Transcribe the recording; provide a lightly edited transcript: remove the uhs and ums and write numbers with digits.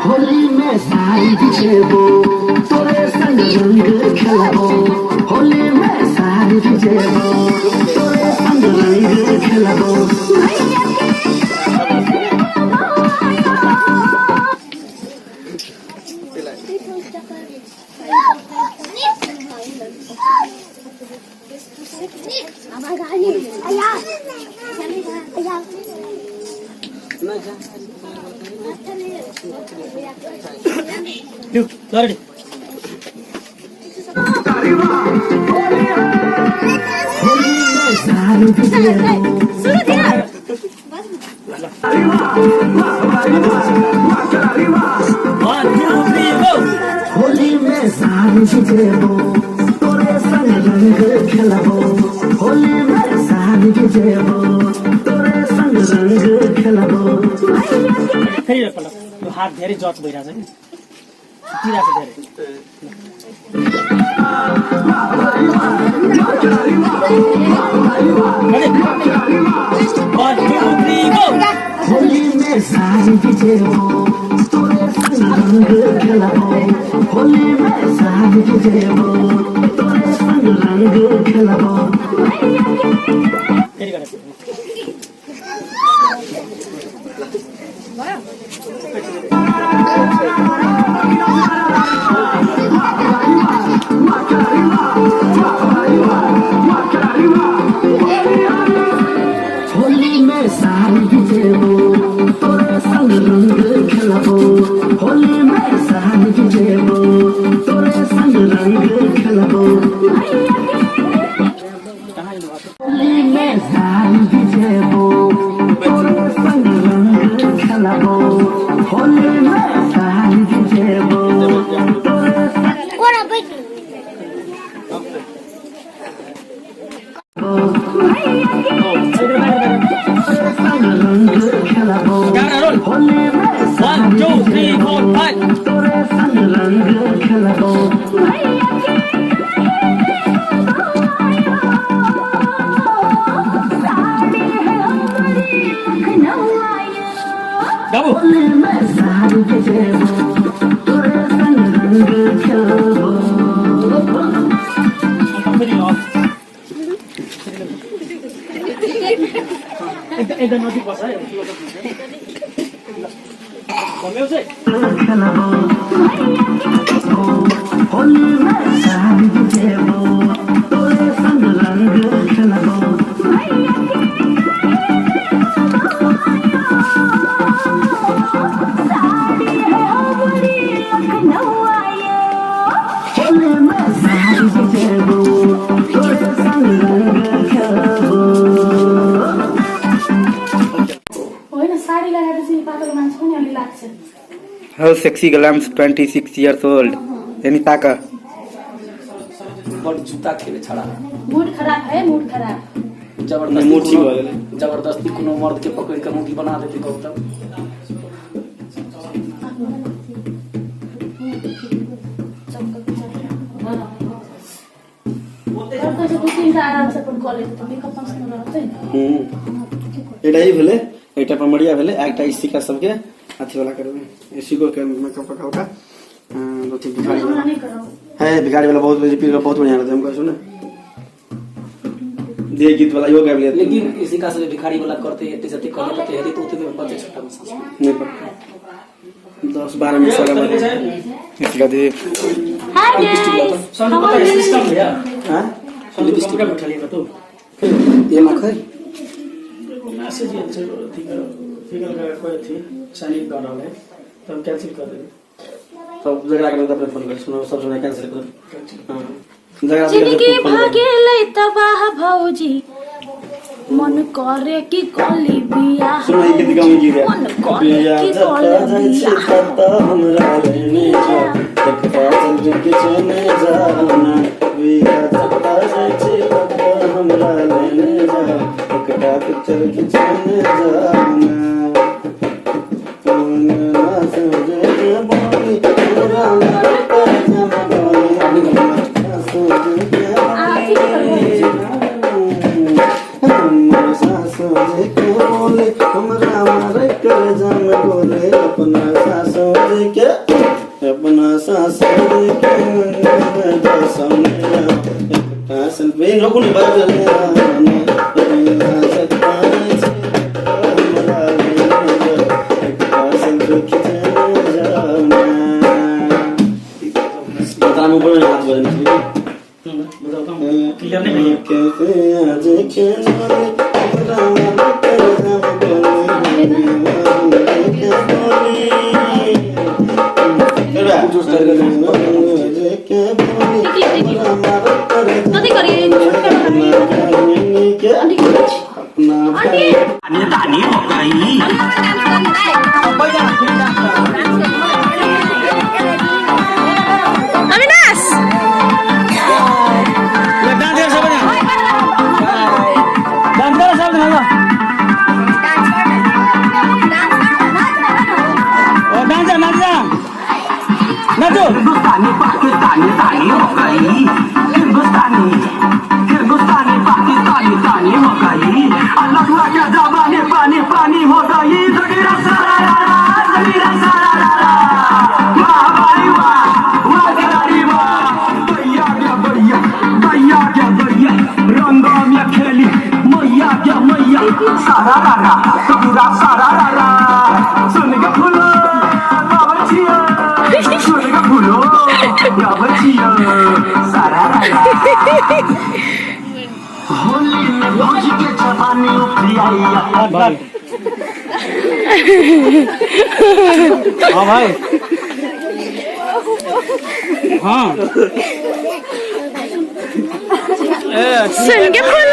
होली में सारी जेबो तोरे संग रंग खेलबो होली में सारी जेबो तोरे संग रंग खेलबो Sorry. होली में सारी जेबो तोरे संग रंग खेलबो होली में सारी जेबो तोरे संग रंग खेलबो फेरि एकपल्ट यो हात धेरै जच भइरहेछ नि छुटिरहेको धेरै होली में सारी जेबो तोरे संग रंग खेलबो होली में सारी जेबो तोरे संग रंग खेलबो फेरि गरेको होली में सारी जेबो तोरे संग रंग खेलबो होली में सारी जेबो तोरे संग रंग खेलबो होली में सारी जेबो तोरे संग रंग खेलबो होली में सारी जेबो तोरे One, two, three, four, five. तोरे संग रंग खेलबो Gabu. होली में सारी जेबो तोरे संग रंग खेलबो फेरि एकदम नजिक बस है खेलबो होली में सारी जेबो तोरे संग रंग खेलबो होली में सारी जेबो तोरे संग रंग खेलबो होइन साडी लगाएपछि पातलो मान्छे पनि अलि लाग्छ How sexy Galams 26 years old. यानी ताका बड़ जूता खेले छड़ा मूड खराब है मूड खराब जबरदस्ती कोनो मर्द के पकड़ के मुठी बना देते गौतम एटाई भेले एटा पमड़िया भेले एकटा इसी का सबके अथी वाला करबे इसी को के मेकअप का का दो तीन भिखारी है भिखारी वाला बहुत बहुत बढ़िया लगता है हमको सुन दे गीत वाला यो गाबिलियत लेकिन इसी का से भिखारी वाला करते हैं जति करते हैं तो उतने बच्चे छोटा में सांस नहीं पर 10-12 मिनट सारा में इसका दे हाय गाइस सिस्टम भैया हां लिपस्टिक का उठा लिया तो ये मख है मैसेज ये फिगर का कोई थी साइन कर रहा है तो हम कैंसिल कर देंगे सब झगड़ा करके अपने फोन कर सुनो सब सुना कैंसिल कर हां झगड़ा जिंदगी भागेलै तबाह भौजी मन करे कि कली बियाह सुनो ये गीत गाऊं गीत मन करे कि कली बियाह हमरा लेने जा तकता चल के चले जाना बिया तकता जाए हमरा लेने जा तकता चल के चले जाना ना समझे बोली पूरा पर जम बोली सेल्फी इन लोगों ने बजने आना बिना सकता है हमरा लेने जाओ एक बार सेल्फी खिंचने जाओ ना पता नहीं बोलने हाथ बजने बताता हूँ क्लियर नहीं भैया कैसे आज के नारे हमरा मन कर हम कति गरे अविनाश हिंदुस्तानी पाकिस्तानी तानी हो गई हिंदुस्तानी पाकिस्तानी तानी हो गई अल्लाह क्या जमाने पानी पानी हो गई जगीरा सारा वाह भाई वाह खिलाड़ी वाह भैया क्या भैया रंगा में खेली मैया क्या मैया सारा रारा जगीरा सारा रारा सुन के फूलो सुनेगा फूलो क्या बचिया सारा होली में भौजी के जवानी उखड़ी आई हाँ भाई हाँ सुन के फूल